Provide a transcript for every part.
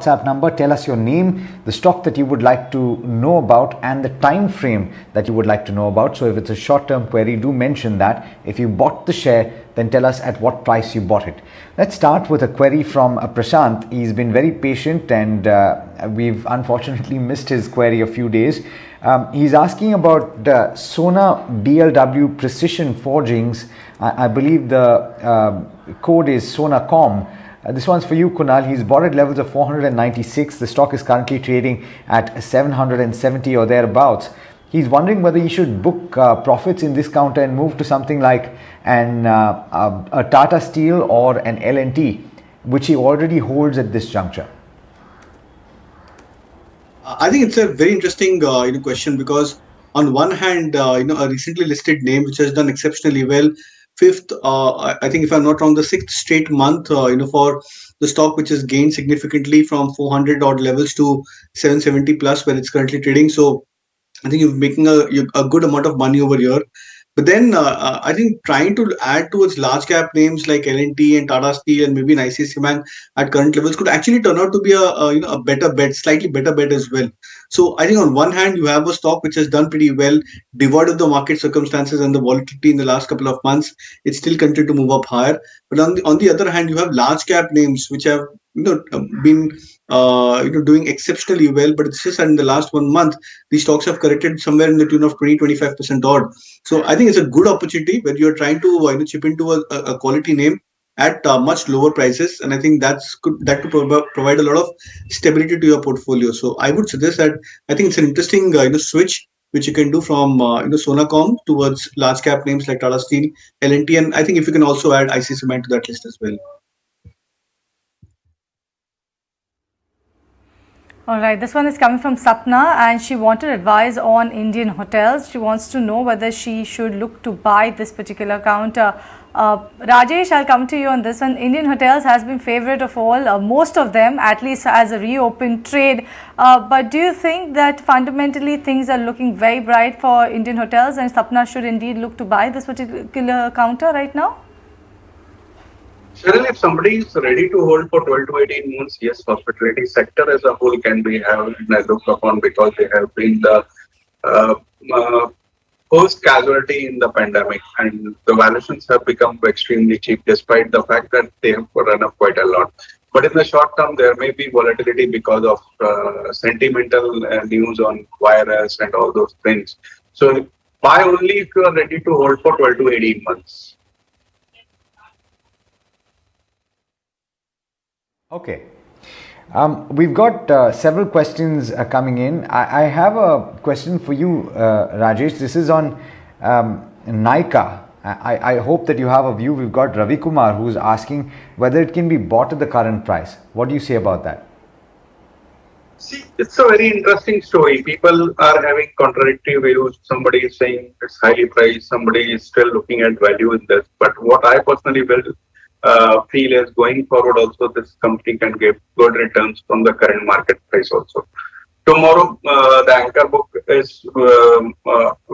WhatsApp number. Tell us your name, the stock that you would like to know about, and the time frame that you would like to know about. So if it's a short-term query, do mention that. If you bought the share, then tell us at what price you bought it. Let's start with a query from Prashant. He's been very patient, and we've unfortunately missed his query a few days. He's asking about the Sona BLW Precision Forgings. I believe the code is SONACOM. This one's for you, Kunal. He's bought at levels of 496. The stock is currently trading at 770 or thereabouts. He's wondering whether he should book profits in this counter and move to something like a Tata Steel or an L&T, which he already holds at this juncture. I think it's a very interesting question, because on one hand, a recently listed name which has done exceptionally well, fifth, I think if I'm not wrong, the sixth straight month, for the stock, which has gained significantly from 400 odd levels to 770 plus where it's currently trading. So I think you're making a good amount of money over here. But then I think trying to add towards large cap names like L&T and Tata Steel and maybe an ICICI Bank at current levels could actually turn out to be a better bet, slightly better bet as well. So I think on one hand you have a stock which has done pretty well, devoid of the market circumstances and the volatility in the last couple of months. It's still continued to move up higher. But on the other hand, you have large cap names which have been doing exceptionally well, but it's just that in the last 1 month these stocks have corrected somewhere in the tune of 20-25% odd. So I think it's a good opportunity when you're trying to chip into a quality name at much lower prices, and I think that could provide a lot of stability to your portfolio. So I would suggest that I think it's an interesting switch which you can do from Sonacom towards large cap names like Tata Steel, L&T, and I think if you can also add ICICI Bank to that list as well. All right, this one is coming from Sapna, and she wanted advice on Indian hotels. She wants to know whether she should look to buy this particular account. Rajesh, I'll come to you on this one. Indian hotels has been favorite of all, most of them, at least as a reopened trade. But do you think that fundamentally things are looking very bright for Indian hotels, and Sapna should indeed look to buy this particular counter right now? Certainly, if somebody is ready to hold for 12 to 18 months, yes, hospitality sector as a whole can be looked upon, because they have been the first casualty in the pandemic, and the valuations have become extremely cheap despite the fact that they have run up quite a lot. But in the short term, there may be volatility because of sentimental news on virus and all those things. So buy only if you are ready to hold for 12 to 18 months. Okay. We've got several questions coming in. I have a question for you, Rajesh. This is on Nykaa. I hope that you have a view. We've got Ravi Kumar who's asking whether it can be bought at the current price. What do you say about that? See, it's a very interesting story. People are having contradictory views. Somebody is saying it's highly priced. Somebody is still looking at value in this. But what I personally will feel is going forward also this company can give good returns from the current market price also. Tomorrow, the anchor book is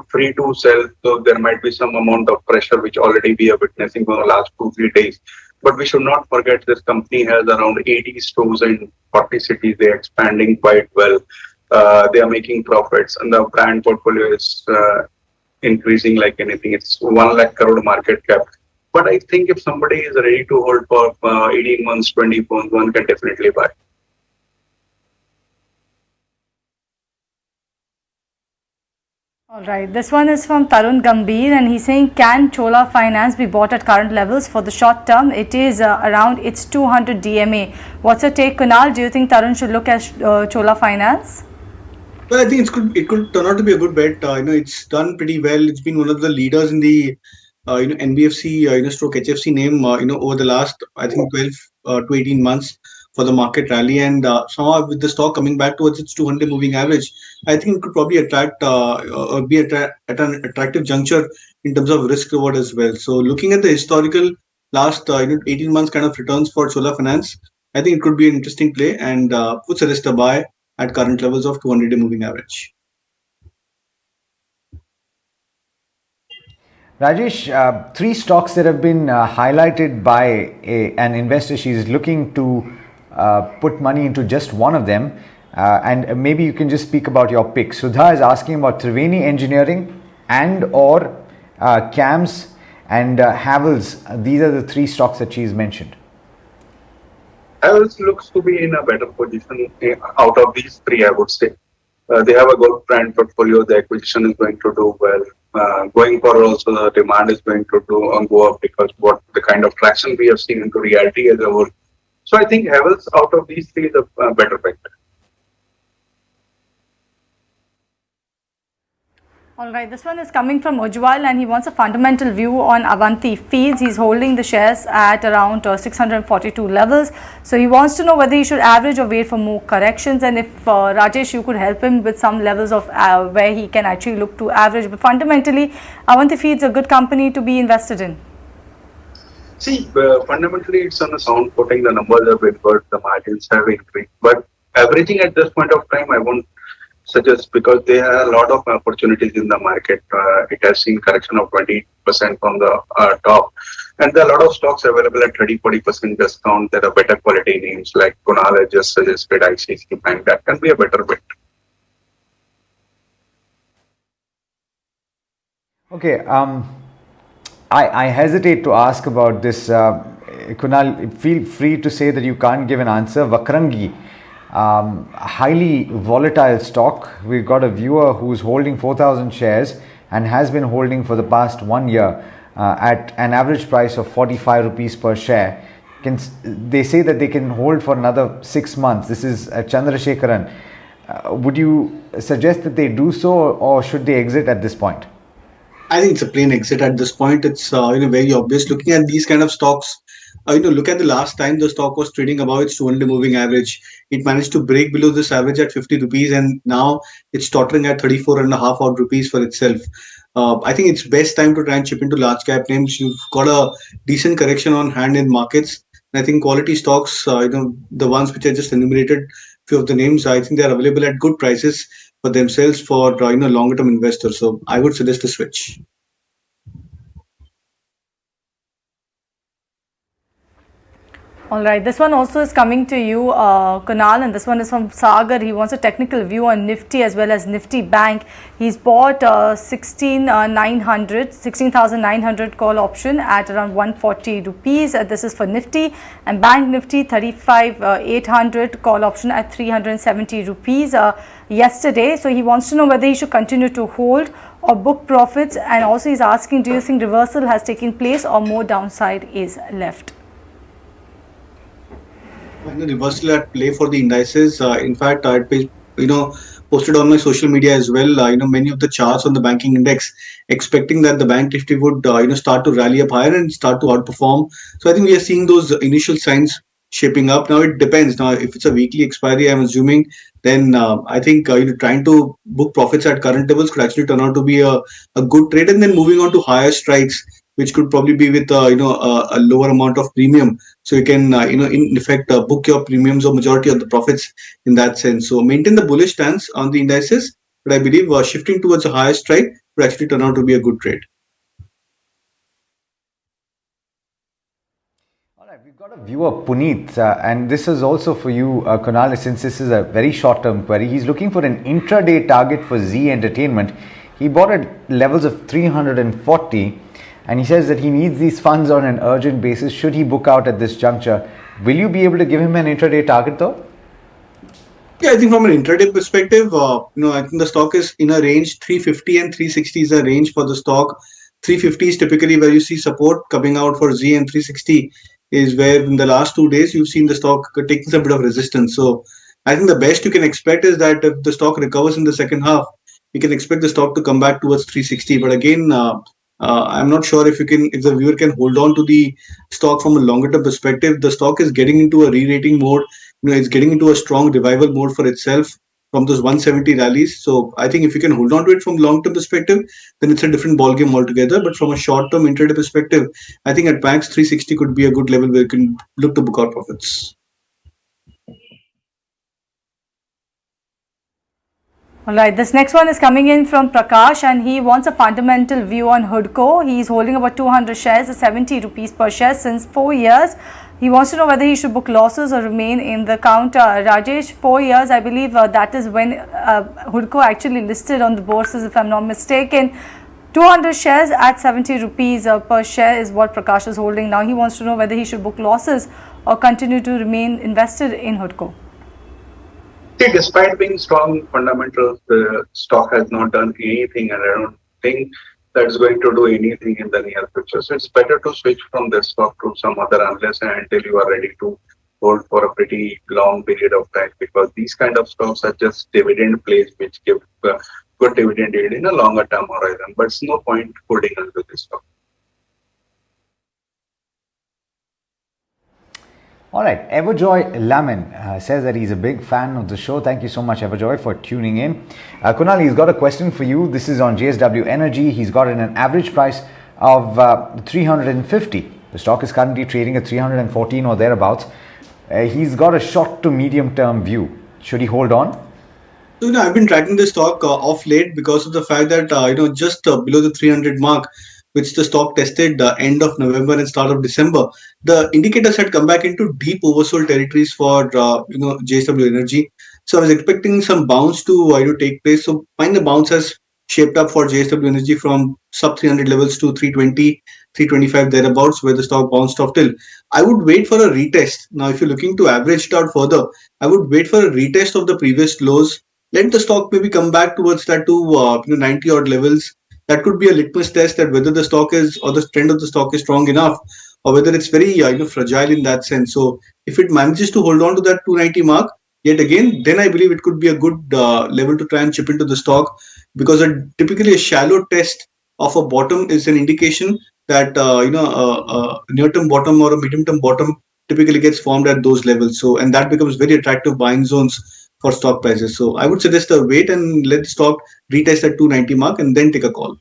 free to sell, so there might be some amount of pressure which already we are witnessing for the last 2-3 days. But we should not forget this company has around 80 stores in 40 cities. They are expanding quite well. They are making profits, and the brand portfolio is increasing like anything. It's 1 lakh crore market cap. But I think if somebody is ready to hold for 18 months, 20 months, one can definitely buy. All right, this one is from Tarun Gambhir, and he's saying, can Chola Finance be bought at current levels for the short term? It is around its 200 DMA. What's your take, Kunal? Do you think Tarun should look at Chola Finance? Well, I think it could turn out to be a good bet. It's done pretty well. It's been one of the leaders in the NBFC stroke HFC name over the last, I think, 12 to 18 months for the market rally, and somehow with the stock coming back towards its 200 moving average, I think it could probably attract or be at an attractive juncture in terms of risk reward as well. So looking at the historical last 18 months kind of returns for Chola Finance, I think it could be an interesting play, and would suggest a buy at current levels of 200-day moving average. Rajesh, 3 stocks that have been highlighted by an investor. She's looking to put money into just one of them, and maybe you can just speak about your pick. Sudha is asking about Triveni Engineering and or CAMS and Havels. These are the three stocks that she's mentioned. Havels looks to be in a better position out of these three, I would say. They have a good brand portfolio. The acquisition is going to do well. Going forward, also the demand is going to go up because what the kind of traction we have seen into reality as a whole. So I think Havels out of these three is a better bet. All right, this one is coming from Ujwal and he wants a fundamental view on Avanti Feeds. He's holding the shares at around 642 levels. So he wants to know whether he should average or wait for more corrections, and if Rajesh, you could help him with some levels of where he can actually look to average. But fundamentally, Avanti Feeds a good company to be invested in. See, fundamentally it's on a sound footing. The numbers have been good, the margins have increased. But averaging at this point of time, I won't suggest, because there are a lot of opportunities in the market. It has seen correction of 20% from the top, and there are a lot of stocks available at 30-40% discount that are better quality names, like Kunal has just suggested ICICI Bank. That can be a better bet. Okay, I hesitate to ask about this. Kunal, feel free to say that you can't give an answer. Vakrangi, highly volatile stock. We've got a viewer who's holding 4,000 shares and has been holding for the past 1 year at an average price of 45 rupees per share. They say that they can hold for another 6 months. This is Chandrasekharan. Would you suggest that they do so, or should they exit at this point? I think it's a plain exit at this point. It's very obvious. Looking at these kind of stocks, look at the last time the stock was trading above its 200 moving average. It managed to break below this average at 50 rupees, and now it's tottering at 34.5 odd rupees for itself. I think it's best time to try and chip into large cap names. You've got a decent correction on hand in markets. And I think quality stocks, the ones which I just enumerated, few of the names, I think they are available at good prices for themselves for longer term investors. So I would suggest a switch. All right, this one also is coming to you, Kunal, and this one is from Sagar. He wants a technical view on Nifty as well as Nifty Bank. He's bought 16,900 call option at around 140 rupees. This is for Nifty, and Bank Nifty 35,800 call option at 370 rupees yesterday. So he wants to know whether he should continue to hold or book profits, and also he's asking, do you think reversal has taken place or more downside is left? The reversal at play for the indices. In fact, I posted on my social media as well. Many of the charts on the banking index, expecting that the Bank Nifty would start to rally up higher and start to outperform. So I think we are seeing those initial signs shaping up. Now it depends. Now if it's a weekly expiry, I'm assuming, then I think trying to book profits at current levels could actually turn out to be a good trade, and then moving on to higher strikes, which could probably be with a lower amount of premium, so you can in effect book your premiums or majority of the profits in that sense. So maintain the bullish stance on the indices, but I believe shifting towards a higher strike would actually turn out to be a good trade. All right, we've got a viewer, Puneet, and this is also for you, Kunal, since this is a very short-term query. He's looking for an intraday target for Z Entertainment. He bought at levels of 340. And he says that he needs these funds on an urgent basis. Should he book out at this juncture? Will you be able to give him an intraday target though? Yeah, I think from an intraday perspective, I think the stock is in a range. 350 and 360 is a range for the stock. 350 is typically where you see support coming out for Z, and 360 is where in the last 2 days you've seen the stock taking some bit of resistance. So I think the best you can expect is that if the stock recovers in the second half, you can expect the stock to come back towards 360. But again, I'm not sure if the viewer can hold on to the stock from a longer term perspective. The stock is getting into a re-rating mode. It's getting into a strong revival mode for itself from those 170 rallies. So I think if you can hold on to it from long term perspective, then it's a different ballgame altogether. But from a short term intraday perspective, I think at max 360 could be a good level where you can look to book out profits. All right, this next one is coming in from Prakash, and he wants a fundamental view on Hudco. He is holding about 200 shares at 70 rupees per share since 4 years. He wants to know whether he should book losses or remain in the count. Rajesh, 4 years, I believe that is when Hudco actually listed on the bourses, if I'm not mistaken. 200 shares at 70 rupees per share is what Prakash is holding now. He wants to know whether he should book losses or continue to remain invested in Hudco. See, despite being strong fundamentals, the stock has not done anything, and I don't think that's going to do anything in the near future. So it's better to switch from this stock to some other unless and until you are ready to hold for a pretty long period of time, because these kind of stocks are just dividend plays which give good dividend yield in a longer term horizon. But it's no point holding onto this stock. All right, Everjoy Lamin says that he's a big fan of the show. Thank you so much, Everjoy, for tuning in. Kunal, he's got a question for you. This is on JSW Energy. He's got an average price of 350. The stock is currently trading at 314 or thereabouts. He's got a short to medium term view. Should he hold on? So, I've been tracking this stock off late because of the fact that, just below the 300 mark, which the stock tested end of November and start of December, the indicators had come back into deep oversold territories for JSW Energy. So I was expecting some bounce to take place. So find the bounce has shaped up for JSW Energy from sub 300 levels to 320, 325 thereabouts, where the stock bounced off till. I would wait for a retest. Now, if you're looking to average it out further, I would wait for a retest of the previous lows. Let the stock maybe come back towards that to 90 odd levels. That could be a litmus test that whether the stock is or the trend of the stock is strong enough, or whether it's very fragile in that sense. So if it manages to hold on to that 290 mark yet again, then I believe it could be a good level to try and chip into the stock, because typically a shallow test of a bottom is an indication that a near-term bottom or a medium-term bottom typically gets formed at those levels. So, and that becomes very attractive buying zones for stock prices. So I would suggest a wait and let the stock retest at 290 mark and then take a call.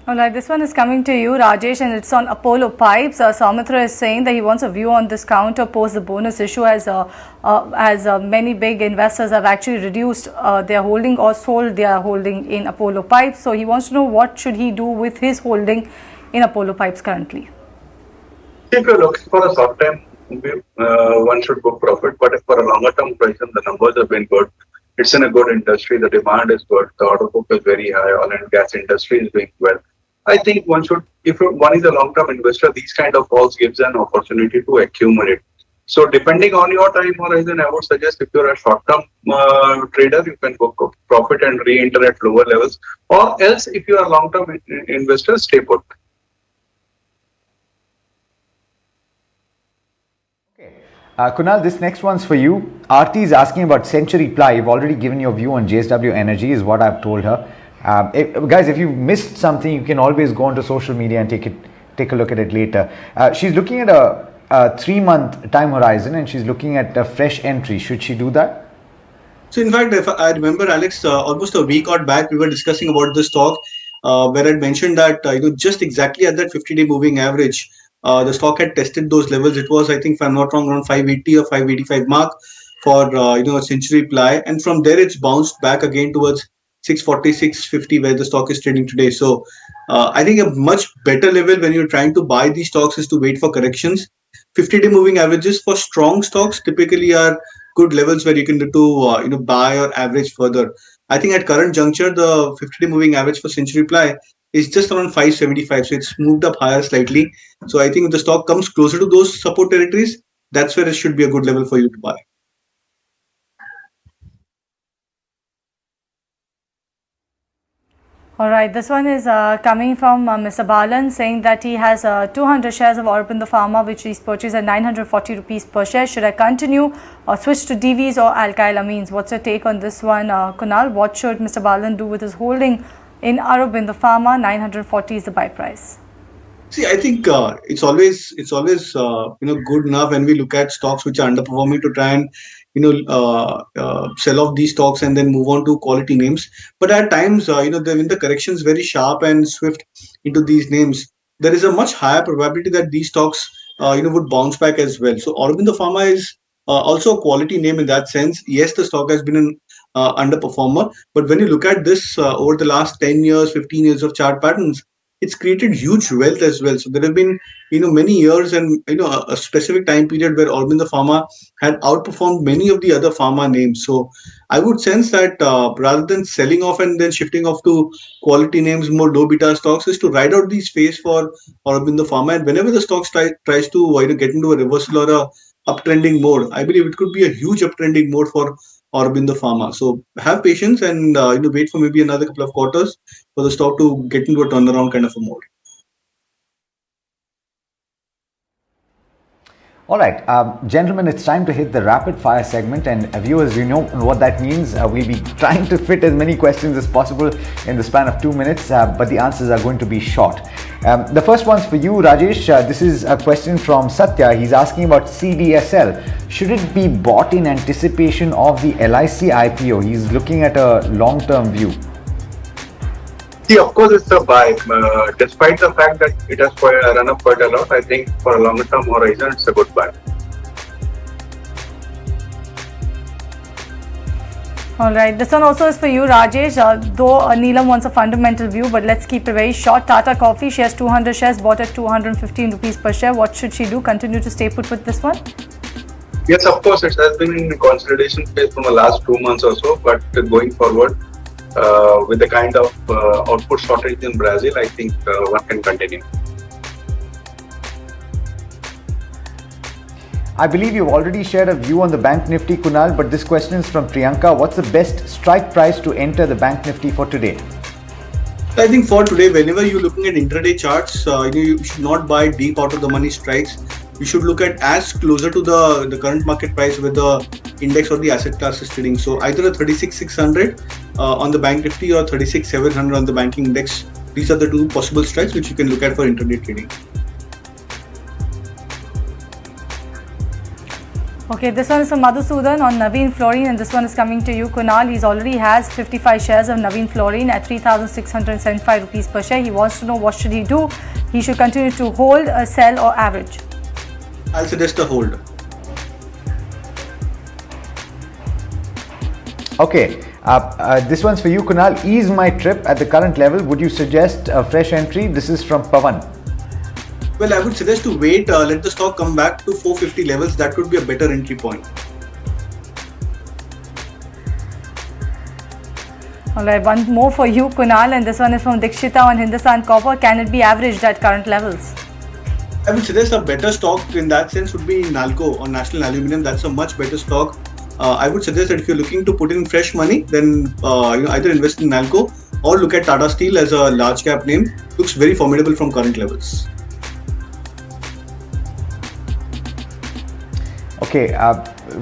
All right, this one is coming to you, Rajesh, and it's on Apollo Pipes. Soumitra is saying that he wants a view on this counter post the bonus issue, as many big investors have actually reduced their holding or sold their holding in Apollo Pipes. So he wants to know what should he do with his holding in Apollo Pipes currently. If you're looking for a short term, one should book profit, but for a longer term horizon, the numbers have been good. It's in a good industry. The demand is good. The order book is very high. Oil and gas industry is doing well. I think one should, if one is a long term investor, these kind of calls gives an opportunity to accumulate. So depending on your time horizon, I would suggest if you're a short term trader, you can book profit and re-enter at lower levels, or else if you are a long term investor, stay put. Kunal, this next one's for you. Aarti is asking about Century Ply. You've already given your view on JSW Energy, is what I've told her. Guys, if you've missed something, you can always go onto social media and take a look at it later. She's looking at a 3-month time horizon, and she's looking at a fresh entry. Should she do that? So in fact, if I remember, Alex, almost a week or back, we were discussing about this stock where I'd mentioned that just exactly at that 50-day moving average, the stock had tested those levels. It was, I think, if I'm not wrong, around 580 or 585 mark for a Century Ply, and from there it's bounced back again towards 640, 650, where the stock is trading today. So I think a much better level when you're trying to buy these stocks is to wait for corrections. 50-day moving averages for strong stocks typically are good levels where you can do to buy or average further. I think at current juncture, the 50-day moving average for Century Ply is just around 575, so it's moved up higher slightly. So I think if the stock comes closer to those support territories, that's where it should be a good level for you to buy. All right, this one is coming from Mr. Balan, saying that he has 200 shares of Aurobindo Pharma, which he's purchased at 940 rupees per share. Should I continue or switch to DVs or alkyl amines? What's your take on this one, Kunal? What should Mr. Balan do with his holding in Aurobindo Pharma? 940 is the buy price. See, I think it's always good enough when we look at stocks which are underperforming to try and sell off these stocks and then move on to quality names. But at times, when the correction is very sharp and swift into these names, there is a much higher probability that these stocks would bounce back as well. So Aurobindo Pharma is also a quality name in that sense. Yes, the stock has been an underperformer, but when you look at this over the last 10 years, 15 years of chart patterns, it's created huge wealth as well. So there have been, many years and, a specific time period where Aurobindo Pharma had outperformed many of the other pharma names. So I would sense that rather than selling off and then shifting off to quality names, more low beta stocks, is to ride out this phase for Aurobindo Pharma. And whenever the stock tries to get into a reversal or a uptrending mode, I believe it could be a huge uptrending mode for Aurobindo Pharma. So have patience and wait for maybe another couple of quarters for the stock to get into a turnaround kind of a mode. All right, gentlemen, it's time to hit the rapid fire segment, and viewers, you know what that means. We'll be trying to fit as many questions as possible in the span of 2 minutes, but the answers are going to be short. The first one's for you, Rajesh. This is a question from Satya. He's asking about CDSL. Should it be bought in anticipation of the LIC IPO? He's looking at a long-term view. See, of course, it's a buy. Despite the fact that it has run up quite a lot, I think for a longer term horizon, it's a good buy. All right, this one also is for you, Rajesh. Though Neelam wants a fundamental view, but let's keep it very short. Tata Coffee, she has 200 shares bought at 215 rupees per share. What should she do? Continue to stay put with this one? Yes, of course, it has been in consolidation phase from the last 2 months or so, but going forward, with the kind of output shortage in Brazil, I think one can continue. I believe you've already shared a view on the Bank Nifty, Kunal, but this question is from Priyanka. What's the best strike price to enter the Bank Nifty for today? I think for today, whenever you're looking at intraday charts, you should not buy deep out of the money strikes. You should look at as closer to the current market price where the index or the asset class is trading. So either a 36,600 on the Bank Nifty or 36,700 on the banking index. These are the two possible strikes which you can look at for intraday trading. Okay, this one is from Madhusudan on Navin Fluorine, and this one is coming to you, Kunal. He already has 55 shares of Navin Fluorine at 3,675 rupees per share. He wants to know what should he do. He should continue to hold, sell or average. I'll suggest a hold. Okay, this one's for you, Kunal. Ease my trip at the current level. Would you suggest a fresh entry? This is from Pavan. Well, I would suggest to wait, let the stock come back to 450 levels. That would be a better entry point. Alright, one more for you, Kunal, and this one is from Dikshita on Hindustan Copper. Can it be averaged at current levels? I would suggest a better stock in that sense would be Nalco or National Aluminium. That's a much better stock. I would suggest that if you're looking to put in fresh money, then either invest in Nalco or look at Tata Steel as a large cap name. Looks very formidable from current levels. Okay,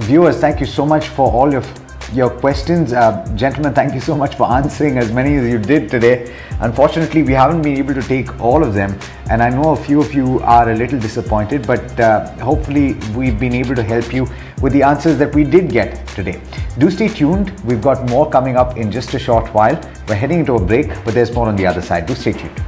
viewers, thank you so much for all of your questions. Gentlemen, thank you so much for answering as many as you did today. Unfortunately, we haven't been able to take all of them, and I know a few of you are a little disappointed, but hopefully we've been able to help you with the answers that we did get today. Do stay tuned. We've got more coming up in just a short while. We're heading into a break, but there's more on the other side. Do stay tuned.